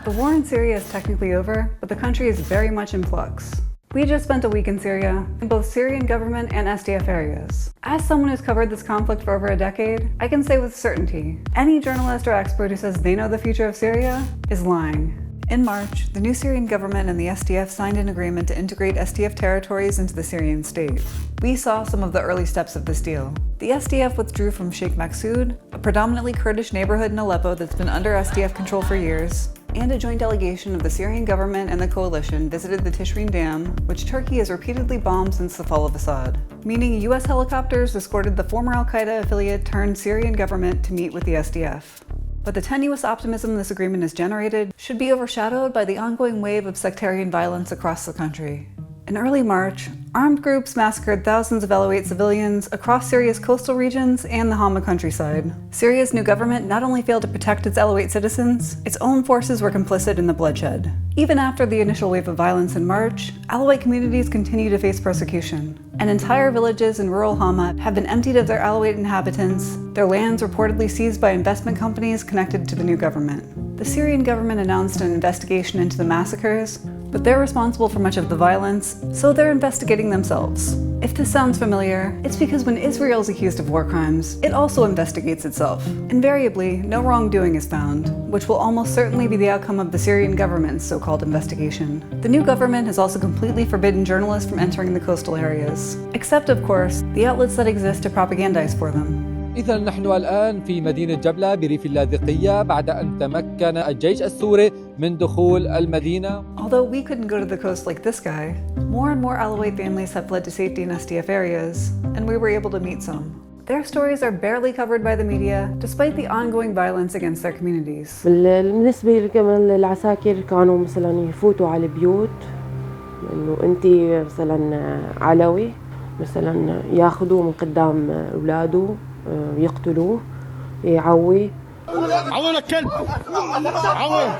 The war in Syria is technically over, but the country is very much in flux. We just spent a week in Syria, in both Syrian government and SDF areas. As someone who's covered this conflict for over a decade, I can say with certainty, any journalist or expert who says they know the future of Syria is lying. In March, the new Syrian government and the SDF signed an agreement to integrate SDF territories into the Syrian state. We saw some of the early steps of this deal. The SDF withdrew from Sheikh Maqsood, a predominantly Kurdish neighborhood in Aleppo that's been under SDF control for years, and a joint delegation of the Syrian government and the coalition visited the Tishreen Dam, which Turkey has repeatedly bombed since the fall of Assad, meaning US helicopters escorted the former al-Qaeda affiliate turned Syrian government to meet with the SDF. But the tenuous optimism this agreement has generated should be overshadowed by the ongoing wave of sectarian violence across the country. In early March, armed groups massacred thousands of Alawite civilians across Syria's coastal regions and the Hama countryside. Syria's new government not only failed to protect its Alawite citizens, its own forces were complicit in the bloodshed. Even after the initial wave of violence in March, Alawite communities continue to face persecution, and entire villages in rural Hama have been emptied of their Alawite inhabitants, their lands reportedly seized by investment companies connected to the new government. The Syrian government announced an investigation into the massacres, but they're responsible for much of the violence, so they're investigating themselves. If this sounds familiar, it's because when Israel is accused of war crimes, it also investigates itself. Invariably, no wrongdoing is found, which will almost certainly be the outcome of the Syrian government's so-called investigation. The new government has also completely forbidden journalists from entering the coastal areas, except, of course, the outlets that exist to propagandize for them. إذا نحن الآن في مدينة جبلة بريف اللاذقية بعد أن تمكن الجيش السوري من دخول المدينة. Although we couldn't go to the coast like this guy, more and more Alawite families have fled to safety in SDF areas, and we were able to meet some. Their stories are barely covered by the media, despite the ongoing violence against their communities. بالنسبة كمان للعساكر كانوا مثلا يفوتوا على البيوت إنه أنت مثلا علوي مثلا ياخذوه من قدام أولاده يقتلوه يعوي عوّن الكلب عوّن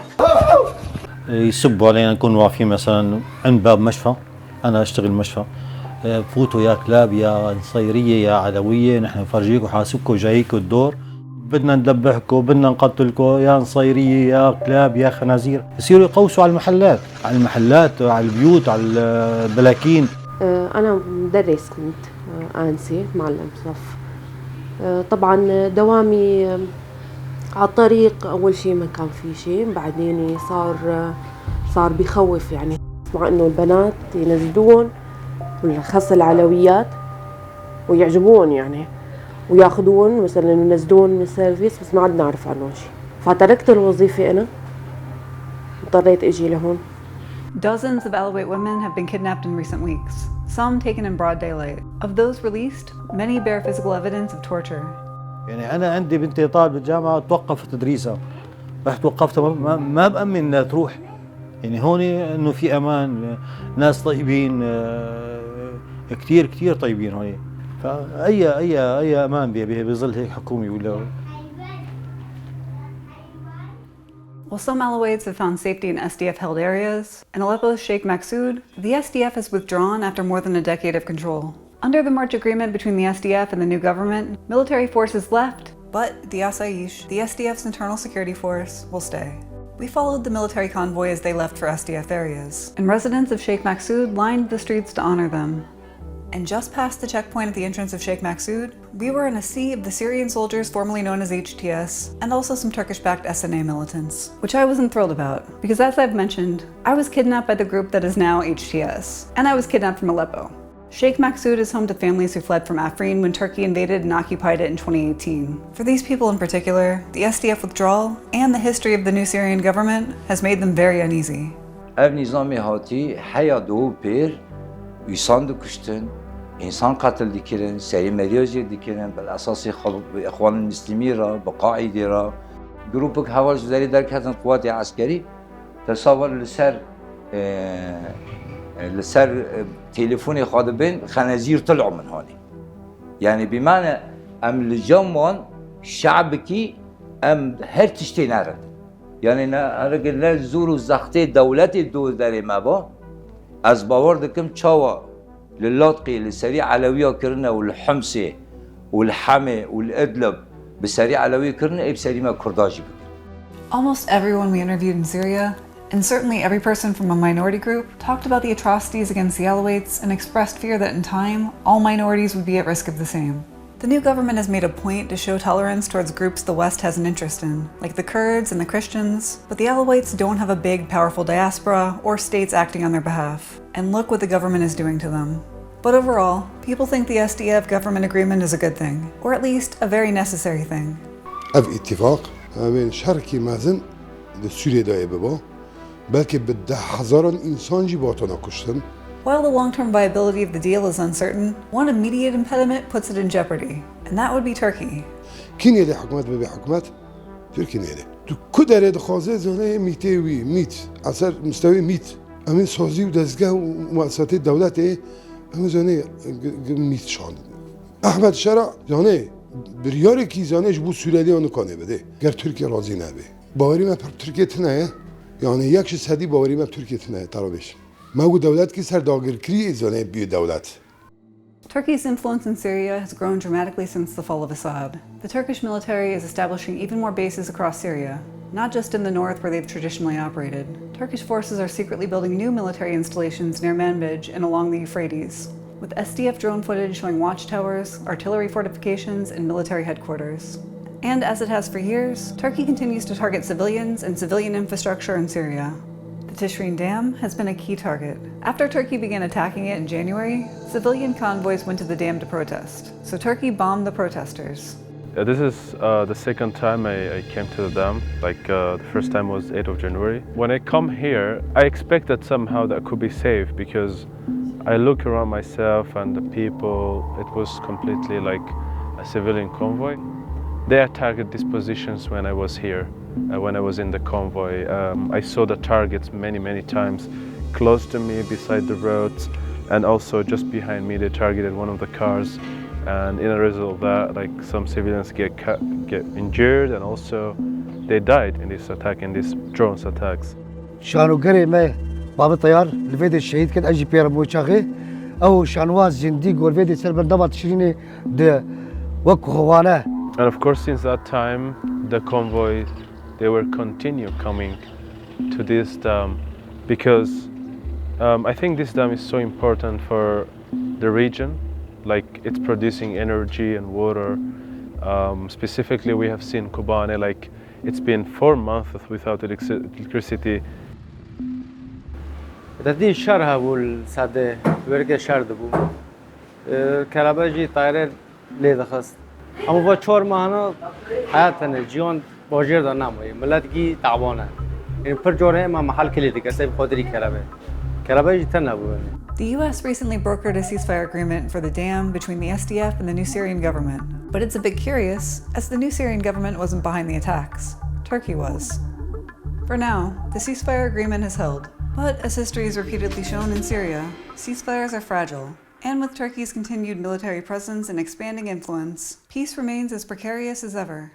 يسبوا علينا نكون واقفين مثلا عند باب مشفى. أنا أشتغل مشفى، فوتوا يا كلاب يا نصيرية يا علوية، نحن نفرجيكم حاسبكم جايكم الدور، بدنا ندبحكم بدنا نقتلكم يا نصيرية يا كلاب يا خنازير. يصيروا يقوسوا على المحلات على البيوت على البلاكين. أنا مدرس كنت أنسي معلم صف. طبعا دوامي على الطريق أول شيء ما كان في شيء، بعدين صار بيخوف يعني، مع إنه البنات ينزلون والخاصة العلويات ويعجبون يعني وياخذون مثلا ينزلون من السيرفيس، بس ما عاد نعرف عنه شيء، فتركت الوظيفة أنا اضطريت أجي لهون. Dozens of Alawite women have been kidnapped in recent weeks, some taken in broad daylight. Of those released, many bear physical evidence of torture. يعني أنا عندي بنتي طالبة جامعة توقفت تدريسها، رحت وقفتها ما بأمن إنها تروح. يعني هون إنه في أمان، ناس طيبين كتير طيبين هون، فأي أمان بظل هيك حكومي ولا. While some Alawites have found safety in SDF-held areas, in Aleppo's Sheikh Maqsood, the SDF has withdrawn after more than a decade of control. Under the March agreement between the SDF and the new government, military forces left, but the Asaish, the SDF's internal security force, will stay. We followed the military convoy as they left for SDF areas, and residents of Sheikh Maqsood lined the streets to honor them. And just past the checkpoint at the entrance of Sheikh Maqsood, we were in a sea of the Syrian soldiers formerly known as HTS, and also some Turkish-backed SNA militants, which I wasn't thrilled about, because as I've mentioned, I was kidnapped by the group that is now HTS, and I was kidnapped from Aleppo. Sheikh Maqsood is home to families who fled from Afrin when Turkey invaded and occupied it in 2018. For these people in particular, the SDF withdrawal and the history of the new Syrian government has made them very uneasy. ويصان دكشتن إنسان قتل ديكيرن سري مريوزي ديكيرن بالأساس إخوان المسلمين را بقاعدة را جروبك هواج زاري درك هذا قوات عسكري تصور لسر تليفوني خادبين خنازير طلعوا من هوني يعني بمعنى أم الجمون شعبكي أم هر تشتي نرد يعني نرجل نزور الزختي دولتي دول داري ما با از باور دکم چاوا للاطقي لسريع علوية كرنا والحمصة والحمة والإدلب بسريع علوية كرنا إيه بسريع ما كرداجي بكر Almost everyone we interviewed in Syria, and certainly every person from a minority group, talked about the atrocities against the Alawites and expressed fear that in time, all minorities would be at risk of the same. The new government has made a point to show tolerance towards groups the West has an interest in, like the Kurds and the Christians, but the Alawites don't have a big, powerful diaspora or states acting on their behalf. And look what the government is doing to them. But overall, people think the SDF-government agreement is a good thing, or at least a very necessary thing. اف اتفاق بین شرکی مزن در سوریه دایه ببا بلکه به 10,000 انسان جی باتانا کشتن. While the long-term viability of the deal is uncertain, one immediate impediment puts it in jeopardy, and that would be Turkey. کی نیده حکومت به حکومت؟ ترکی نیده. تو کدره دخوازه زنه میتوی میت اثر مستوی میت. امین سازی و دستگاه و مؤسسات دولته امین زنه میت شاند. احمد شرع زنه بریاری کی زنهش بو سوریه آنو کنه بده. گر ترکیه راضی نبه. باوری من پر ترکیه تنه. یعنی یک صدی باوری من ترکیه تنه ترابش. ما دولت کی سر داگرکری زنه بی دولت. Turkey's influence in Syria has grown dramatically since the fall of Assad. The Turkish military is establishing even more bases across Syria, not just in the north where they've traditionally operated. Turkish forces are secretly building new military installations near Manbij and along the Euphrates, with SDF drone footage showing watchtowers, artillery fortifications, and military headquarters. And as it has for years, Turkey continues to target civilians and civilian infrastructure in Syria. The Tishrin Dam has been a key target. After Turkey began attacking it in January, civilian convoys went to the dam to protest, so Turkey bombed the protesters. This is the second time I came to the dam. The first time was 8th of January. When I come here, I expect that somehow that could be safe because I look around myself and the people, it was completely like a civilian convoy. They attacked these positions when I was here, when I was in the convoy. I saw the targets many times close to me beside the roads, and also just behind me they targeted one of the cars. And in a result of that, some civilians get injured, and also they died in this attack, in these drones attacks. شانوگری ما باب طیار لفید شهید کد اجی پیر موچاقی او شانواز جندی گورفید سر بردابط تشرین ده وقوانه. And of course, since that time, the convoy, they will continue coming to this dam because I think this dam is so important for the region. It's producing energy and water. Specifically, we have seen Kobane, it's been 4 months without electricity. تدين شرها والسادة ورقة شرد بو كلاباجي طائرة ليه خاص اما با 4 ماهنا حياتنا جيون باجر دا نموي ملتقي تعبانه يعني پر جوره ما محل كلي دي كسب خاطري كلاباجي تنبو. The US recently brokered a ceasefire agreement for the dam between the SDF and the new Syrian government. But it's a bit curious, as the new Syrian government wasn't behind the attacks. Turkey was. For now, the ceasefire agreement has held. But as history has repeatedly shown in Syria, ceasefires are fragile. And with Turkey's continued military presence and expanding influence, peace remains as precarious as ever.